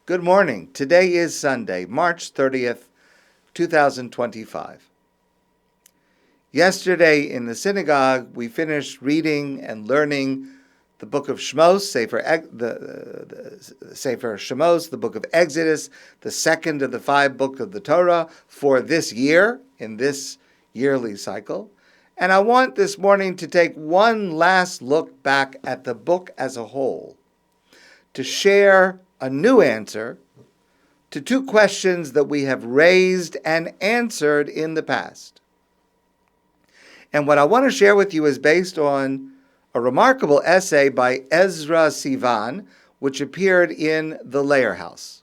Good morning. Today is Sunday, March 30th, 2025. Yesterday in the synagogue, we finished reading and learning the book of Shmos, the Sefer Shmos, the book of Exodus, the second of the 5 books of the Torah for this year, in this yearly cycle. And I want this morning to take one last look back at the book as a whole, to share a new answer to 2 questions that we have raised and answered in the past. And what I want to share with you is based on a remarkable essay by Ezra Sivan, which appeared in the Lehrhaus.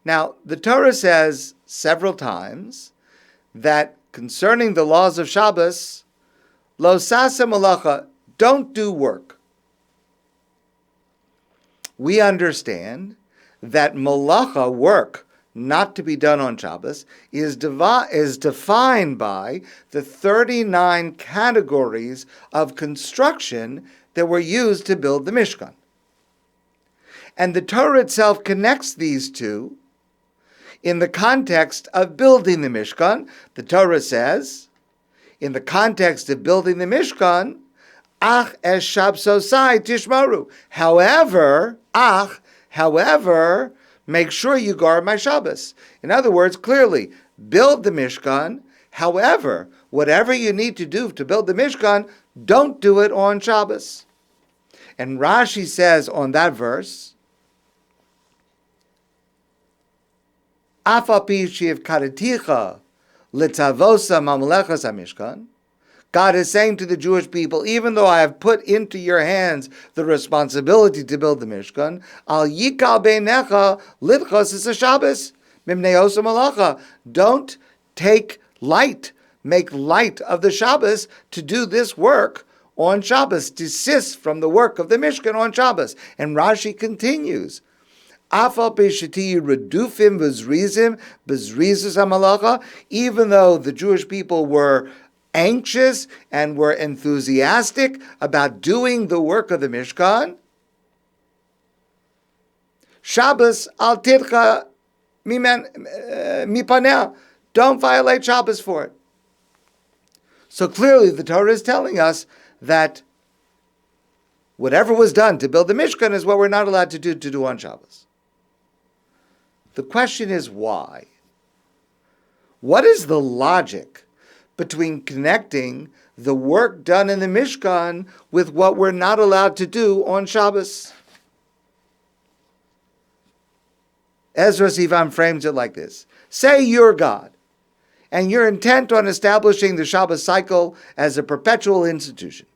Now, the Torah says several times that concerning the laws of Shabbos, lo sasa malacha, don't do work. We understand that malacha, work, not to be done on Shabbos, is defined by the 39 categories of construction that were used to build the Mishkan. And the Torah itself connects these two in the context of building the Mishkan. The Torah says, in the context of building the Mishkan, ach es shabsosai tishmaru. However, make sure you guard my Shabbos. In other words, clearly, build the Mishkan. However, whatever you need to do to build the Mishkan, don't do it on Shabbos. And Rashi says on that verse, Af al pi she'ivkadeticha litzavosa mamlechas hamishkan. God is saying to the Jewish people, even though I have put into your hands the responsibility to build the Mishkan, al yikal beinecha lidchos es Shabbos mimnei osa malacha. Don't make light of the Shabbos to do this work on Shabbos. Desist from the work of the Mishkan on Shabbos. And Rashi continues, Afal peshati redufim bezrizim bezrizus hamalacha. Even though the Jewish people were anxious and were enthusiastic about doing the work of the Mishkan, Shabbos al tidcha mipaneh. Don't violate Shabbos for it. So clearly the Torah is telling us that whatever was done to build the Mishkan is what we're not allowed to do on Shabbos. The question is why? What is the logic between connecting the work done in the Mishkan with what we're not allowed to do on Shabbos? Ezra Sivan frames it like this. Say you're God, and you're intent on establishing the Shabbos cycle as a perpetual institution.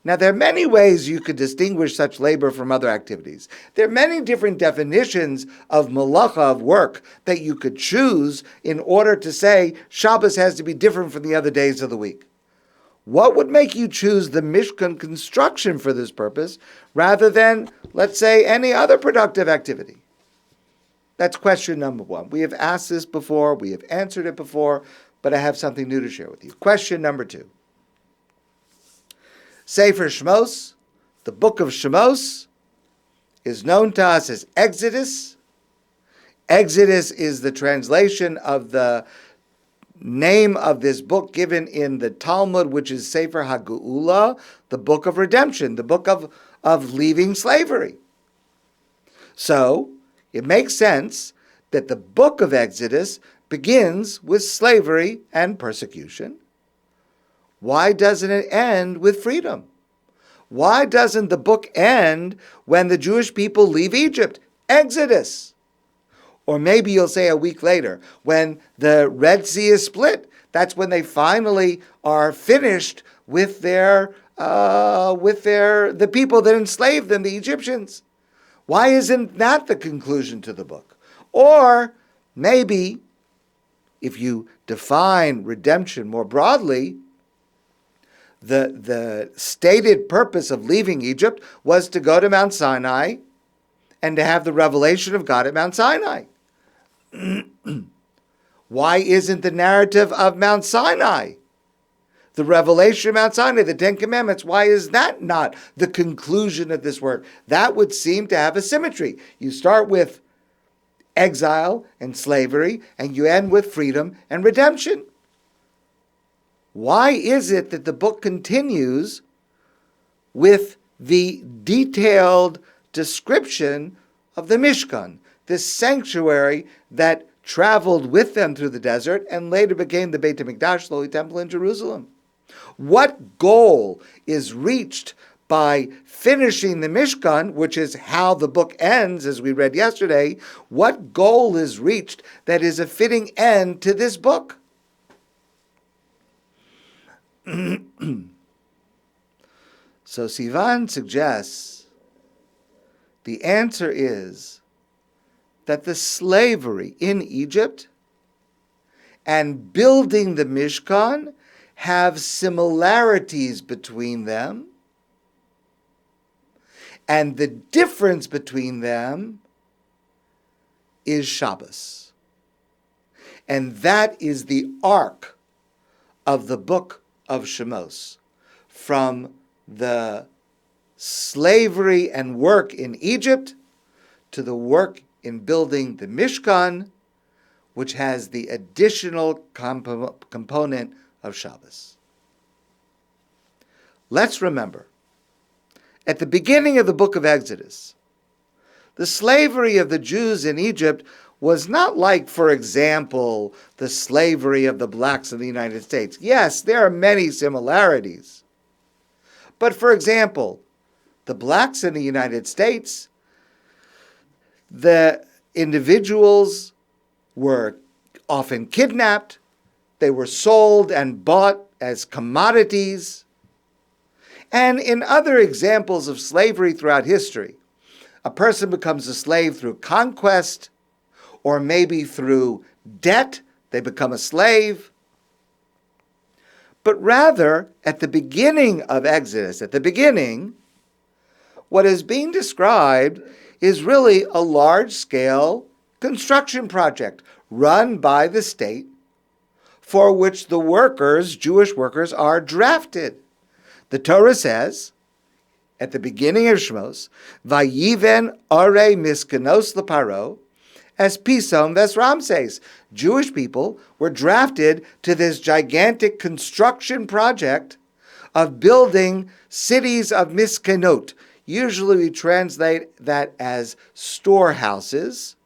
Now, there are many ways you could distinguish such labor from other activities. There are many different definitions of malacha, of work, that you could choose in order to say Shabbos has to be different from the other days of the week. What would make you choose the Mishkan construction for this purpose rather than, let's say, any other productive activity? That's question number 1. We have asked this before, we have answered it before, but I have something new to share with you. Question number 2. Sefer Shmos, the book of Shmos, is known to us as Exodus. Exodus is the translation of the name of this book given in the Talmud, which is Sefer HaGeula, the book of redemption, the book of leaving slavery. So, it makes sense that the book of Exodus begins with slavery and persecution. Why doesn't it end with freedom? Why doesn't the book end when the Jewish people leave Egypt? Exodus. Or maybe you'll say a week later, when the Red Sea is split. That's when they finally are finished with the people that enslaved them, the Egyptians. Why isn't that the conclusion to the book? Or maybe, if you define redemption more broadly, the stated purpose of leaving Egypt was to go to Mount Sinai and to have the revelation of God at Mount Sinai. Why isn't the narrative of Mount Sinai The revelation of Mount Sinai, the Ten Commandments, why is that not the conclusion of this work? That would seem to have a symmetry. You start with exile and slavery, and you end with freedom and redemption. Why is it that the book continues with the detailed description of the Mishkan, this sanctuary that traveled with them through the desert and later became the Beit HaMikdash, the Holy Temple in Jerusalem? What goal is reached by finishing the Mishkan, which is how the book ends, as we read yesterday? What goal is reached that is a fitting end to this book? So Sivan suggests the answer is that the slavery in Egypt and building the Mishkan have similarities between them, and the difference between them is Shabbos. And that is the arc of the book of Shemos, from the slavery and work in Egypt to the work in building the Mishkan, which has the additional component of Shabbos. Let's remember, at the beginning of the book of Exodus, the slavery of the Jews in Egypt was not like, for example, the slavery of the blacks in the United States. Yes, there are many similarities. But for example, the blacks in the United States, the individuals were often kidnapped, they were sold and bought as commodities. And in other examples of slavery throughout history, a person becomes a slave through conquest, or maybe through debt, they become a slave. But rather, at the beginning of Exodus, what is being described is really a large-scale construction project run by the state, for which the workers, Jewish workers, are drafted. The Torah says, at the beginning of Shemos, Vayiven are miskanos leparo, as Pison ves Ramses. Jewish people were drafted to this gigantic construction project of building cities of miskanot. Usually we translate that as storehouses,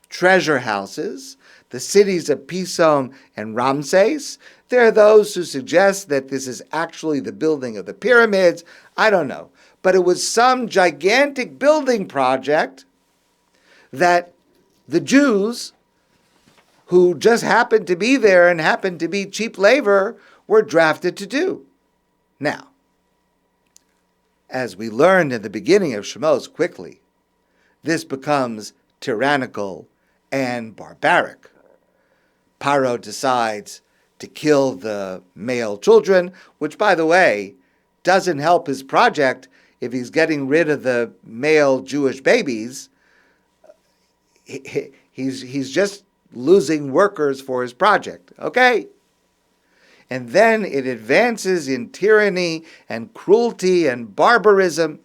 treasure houses, the cities of Pison and Ramses. There are those who suggest that this is actually the building of the pyramids. I don't know. But it was some gigantic building project that the Jews, who just happened to be there and happened to be cheap labor, were drafted to do. Now, as we learned in the beginning of Shemos quickly, this becomes tyrannical and barbaric. Paro decides to kill the male children, which, by the way, doesn't help his project if he's getting rid of the male Jewish babies. He's just losing workers for his project, okay? And then it advances in tyranny and cruelty and barbarism.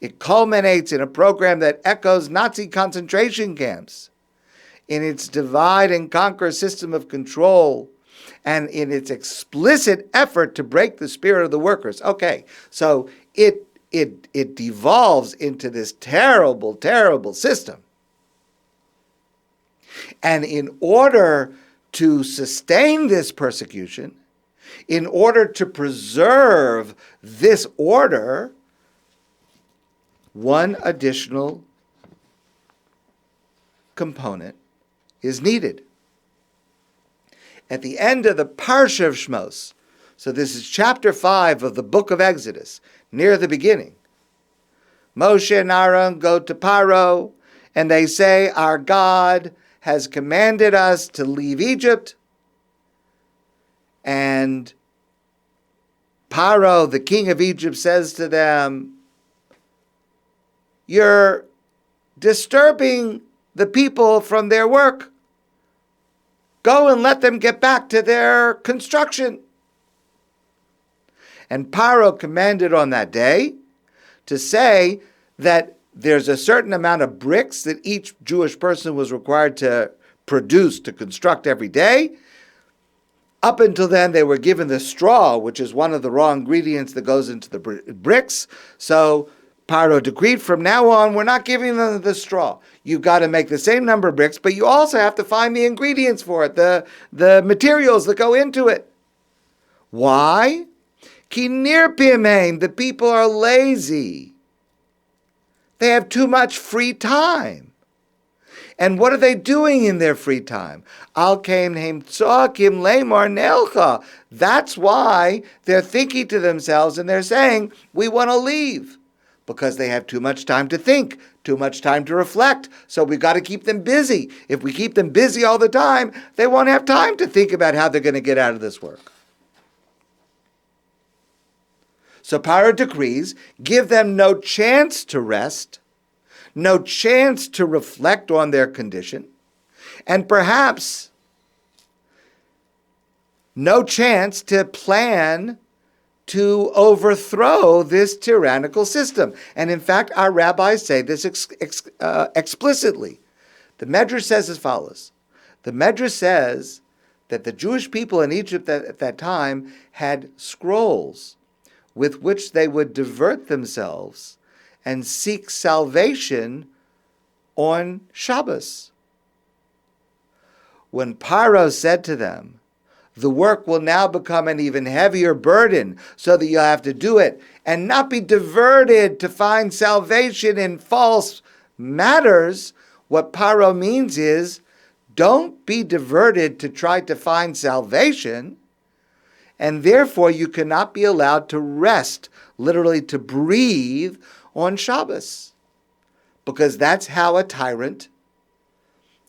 It culminates in a program that echoes Nazi concentration camps, in its divide and conquer system of control, and in its explicit effort to break the spirit of the workers. Okay, so it devolves into this terrible, terrible system. And in order to sustain this persecution, in order to preserve this order, one additional component is needed. At the end of the Parsha of Shmos, so this is chapter 5 of the book of Exodus, near the beginning, Moshe and Aaron go to Paro, and they say, our God has commanded us to leave Egypt. And Paro, the king of Egypt, says to them, you're disturbing the people from their work. Go and let them get back to their construction. And Paro commanded on that day to say that there's a certain amount of bricks that each Jewish person was required to produce, to construct every day. Up until then, they were given the straw, which is one of the raw ingredients that goes into the bricks. So Paro decreed, from now on, we're not giving them the straw. You've got to make the same number of bricks, but you also have to find the ingredients for it, the materials that go into it. Why? Ki nirpimein, the people are lazy. They have too much free time. And what are they doing in their free time? That's why they're thinking to themselves and they're saying, we want to leave. Because they have too much time to think, too much time to reflect. So we've got to keep them busy. If we keep them busy all the time, they won't have time to think about how they're going to get out of this work. So Paro decrees, give them no chance to rest, no chance to reflect on their condition, and perhaps no chance to plan to overthrow this tyrannical system. And in fact, our rabbis say this explicitly. The Medrash says as follows. The Medrash says that the Jewish people in Egypt at that time had scrolls with which they would divert themselves and seek salvation on Shabbos. When Paro said to them, the work will now become an even heavier burden so that you'll have to do it and not be diverted to find salvation in false matters, what Paro means is, don't be diverted to try to find salvation, and therefore you cannot be allowed to rest, literally to breathe, on Shabbos, because that's how a tyrant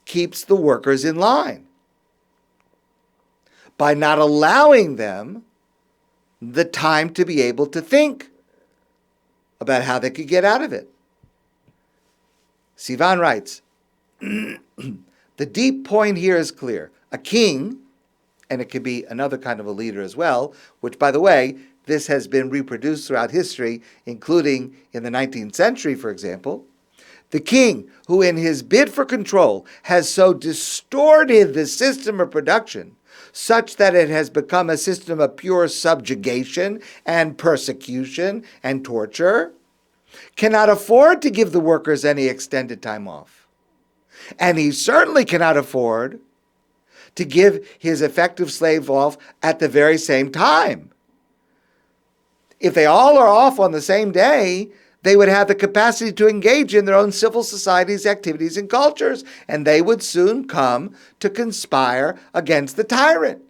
keeps the workers in line, by not allowing them the time to be able to think about how they could get out of it. Sivan writes, the deep point here is clear. A king, and it could be another kind of a leader as well, which, by the way, this has been reproduced throughout history, including in the 19th century, for example. The king, who in his bid for control has so distorted the system of production such that it has become a system of pure subjugation and persecution and torture, cannot afford to give the workers any extended time off. And he certainly cannot afford to give his effective slave off at the very same time. If they all are off on the same day, they would have the capacity to engage in their own civil societies, activities, and cultures, and they would soon come to conspire against the tyrant.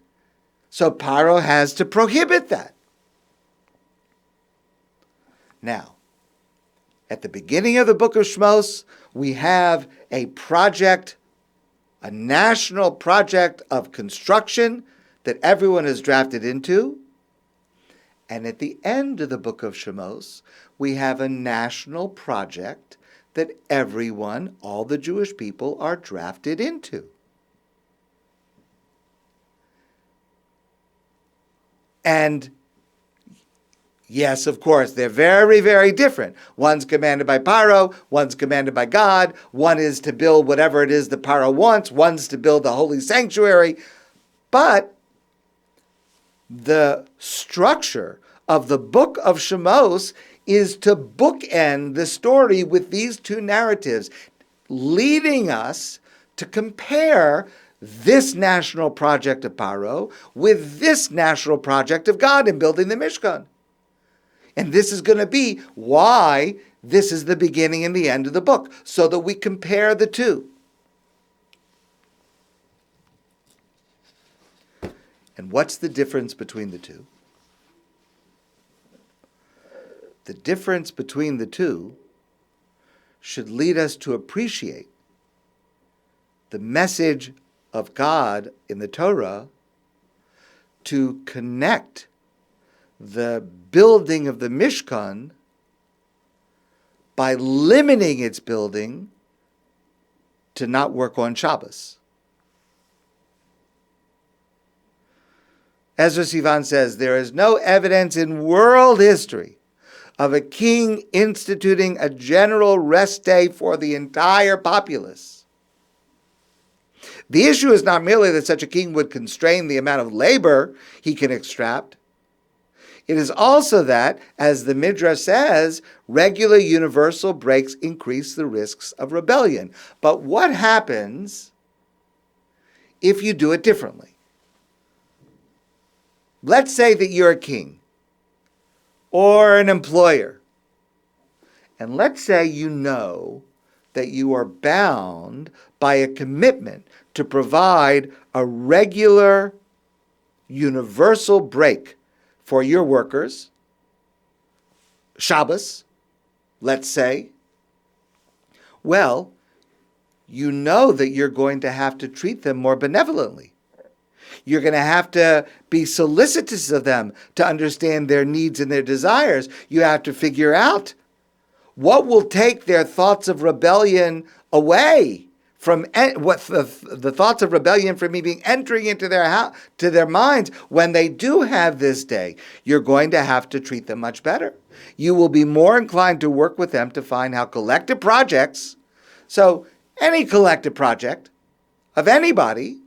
So Paro has to prohibit that. Now, at the beginning of the book of Shmos, we have a project, a national project of construction that everyone is drafted into. And at the end of the book of Shmos, we have a national project that everyone, all the Jewish people, are drafted into. And yes, of course, they're very, very different. One's commanded by Paro, one's commanded by God, one is to build whatever it is that Paro wants, one's to build the holy sanctuary. But the structure of the book of Shmos is to bookend the story with these two narratives, leading us to compare this national project of Paro with this national project of God in building the Mishkan. And this is going to be why this is the beginning and the end of the book, so that we compare the two. And what's the difference between the two? The difference between the two should lead us to appreciate the message of God in the Torah to connect the building of the Mishkan by limiting its building to not work on Shabbos. Ezra Sivan says, there is no evidence in world history of a king instituting a general rest day for the entire populace. The issue is not merely that such a king would constrain the amount of labor he can extract. It is also that, as the Midrash says, regular universal breaks increase the risks of rebellion. But what happens if you do it differently? Let's say that you're a king or an employer, and let's say you know that you are bound by a commitment to provide a regular, universal break for your workers, Shabbos, let's say. Well, you know that you're going to have to treat them more benevolently. You're going to have to be solicitous of them to understand their needs and their desires. You have to figure out what will take their thoughts of rebellion away from what the thoughts of rebellion from even entering into their minds when they do have this day. You're going to have to treat them much better. You will be more inclined to work with them to find how collective projects, so any collective project of anybody,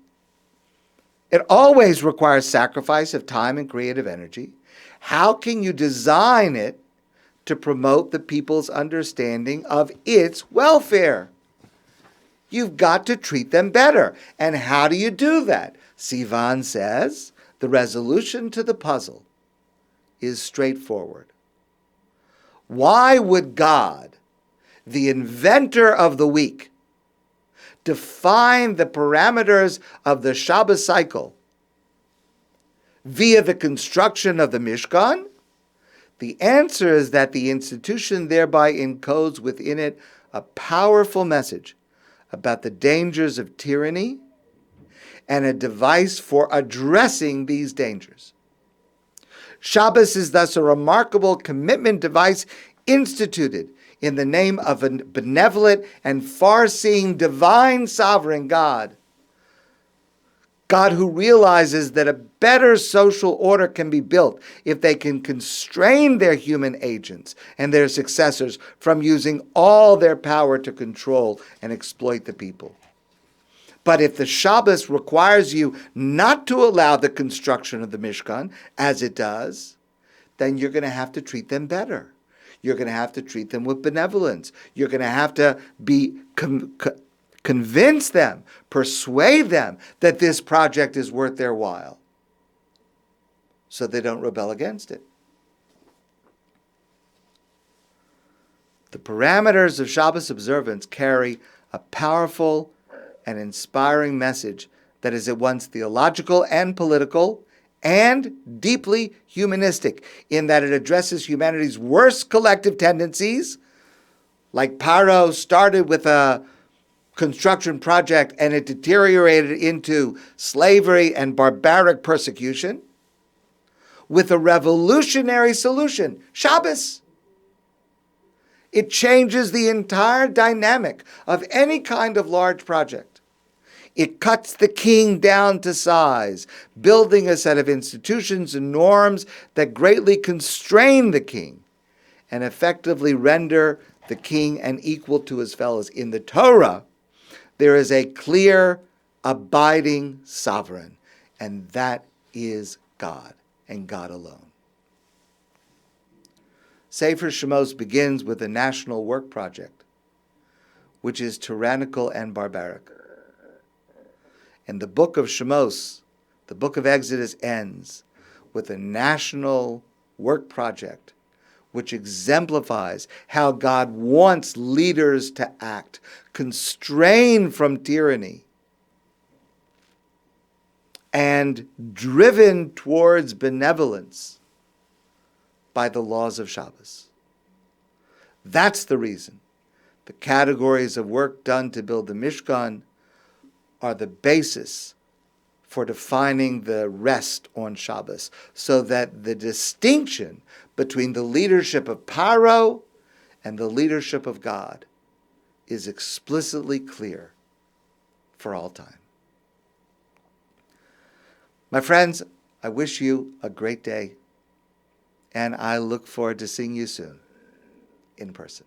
it always requires sacrifice of time and creative energy. How can you design it to promote the people's understanding of its welfare? You've got to treat them better. And how do you do that? Sivan says the resolution to the puzzle is straightforward. Why would God, the inventor of the week, define the parameters of the Shabbat cycle via the construction of the Mishkan? The answer is that the institution thereby encodes within it a powerful message about the dangers of tyranny and a device for addressing these dangers. Shabbos is thus a remarkable commitment device instituted in the name of a benevolent and far-seeing divine sovereign God. God who realizes that a better social order can be built if they can constrain their human agents and their successors from using all their power to control and exploit the people. But if the Shabbos requires you not to allow the construction of the Mishkan, as it does, then you're going to have to treat them better. You're going to have to treat them with benevolence. You're going to have to be convince them, persuade them that this project is worth their while, so they don't rebel against it. The parameters of Shabbos observance carry a powerful and inspiring message that is at once theological and political and deeply humanistic, in that it addresses humanity's worst collective tendencies. Like Paro started with a construction project and it deteriorated into slavery and barbaric persecution, with a revolutionary solution, Shabbos. It changes the entire dynamic of any kind of large project. It cuts the king down to size, building a set of institutions and norms that greatly constrain the king and effectively render the king an equal to his fellows. In the Torah, there is a clear, abiding sovereign, and that is God, and God alone. Sefer Shemos begins with a national work project, which is tyrannical and barbaric. And the book of Shemos, the book of Exodus, ends with a national work project which exemplifies how God wants leaders to act, constrained from tyranny and driven towards benevolence by the laws of Shabbos. That's the reason the categories of work done to build the Mishkan are the basis for defining the rest on Shabbos, so that the distinction between the leadership of Paro and the leadership of God is explicitly clear for all time. My friends, I wish you a great day, and I look forward to seeing you soon in person.